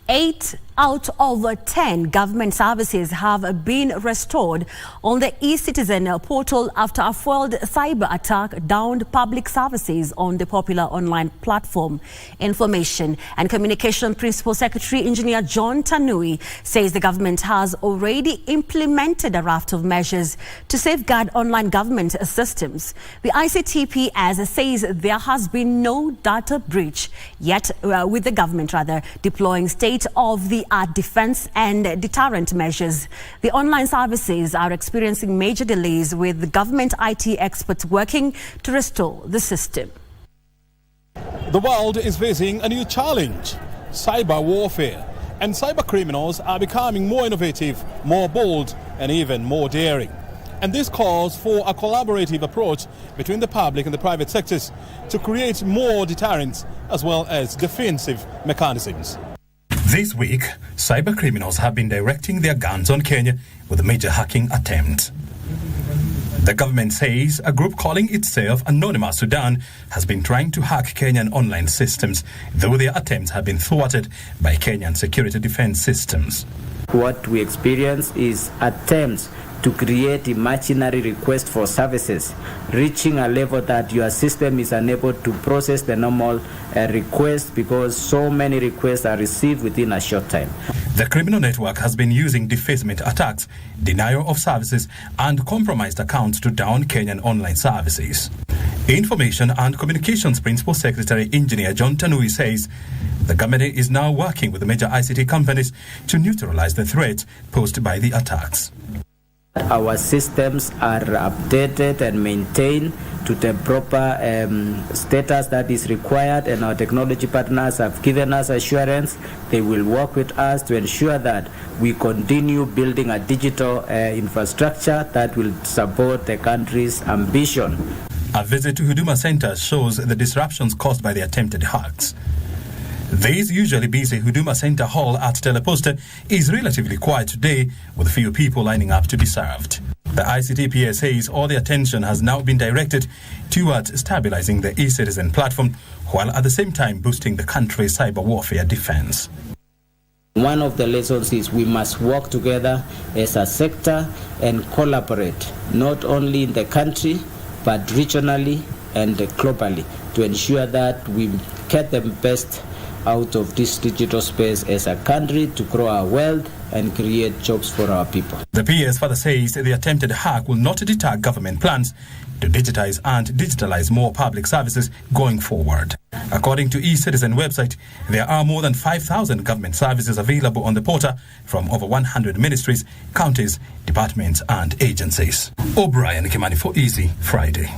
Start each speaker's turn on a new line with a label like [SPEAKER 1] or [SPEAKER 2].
[SPEAKER 1] 8 out of 10 government services have been restored on the eCitizen portal after a failed cyber attack downed public services on the popular online platform. Information and Communication Principal Secretary Engineer John Tanui says the government has already implemented a raft of measures to safeguard online government systems. The ICTPS says there has been no data breach yet, with the government deploying state-of-the-art defense and deterrent measures. The online services are experiencing major delays, with the government IT experts working to restore the system.
[SPEAKER 2] The world is facing a new challenge: cyber warfare. And cyber criminals are becoming more innovative, more bold, and even more daring. And this calls for a collaborative approach between the public and the private sectors to create more deterrents as well as defensive mechanisms.
[SPEAKER 3] This week, cyber criminals have been directing their guns on Kenya with a major hacking attempt. The government says a group calling itself Anonymous Sudan has been trying to hack Kenyan online systems, though their attempts have been thwarted by Kenyan security defense systems.
[SPEAKER 4] What we experience is attempts to create imaginary requests for services, reaching a level that your system is unable to process the normal request because so many requests are received within a short time.
[SPEAKER 3] The criminal network has been using defacement attacks, denial of services, and compromised accounts to down Kenyan online services. Information and Communications Principal Secretary Engineer John Tanui says the government is now working with the major ICT companies to neutralize the threat posed by the attacks.
[SPEAKER 4] Our systems are updated and maintained to the proper status that is required, and our technology partners have given us assurance they will work with us to ensure that we continue building a digital infrastructure that will support the country's ambition.
[SPEAKER 3] A visit to Huduma centers shows the disruptions caused by the attempted hacks. This usually busy Huduma Center hall at Teleposta is relatively quiet today, with few people lining up to be served. The ICTPS says all the attention has now been directed towards stabilizing the eCitizen platform, while at the same time boosting the country's cyber warfare defense.
[SPEAKER 4] One of the lessons is we must work together as a sector and collaborate, not only in the country, but regionally and globally, to ensure that we get the best out of this digital space as a country to grow our wealth and create jobs for our people.
[SPEAKER 3] The PS further says the attempted hack will not deter government plans to digitize and digitalize more public services going forward. According to eCitizen website, there are more than 5,000 government services available on the portal from over 100 ministries, counties, departments and agencies. O'Brien Kimani for Easy Friday.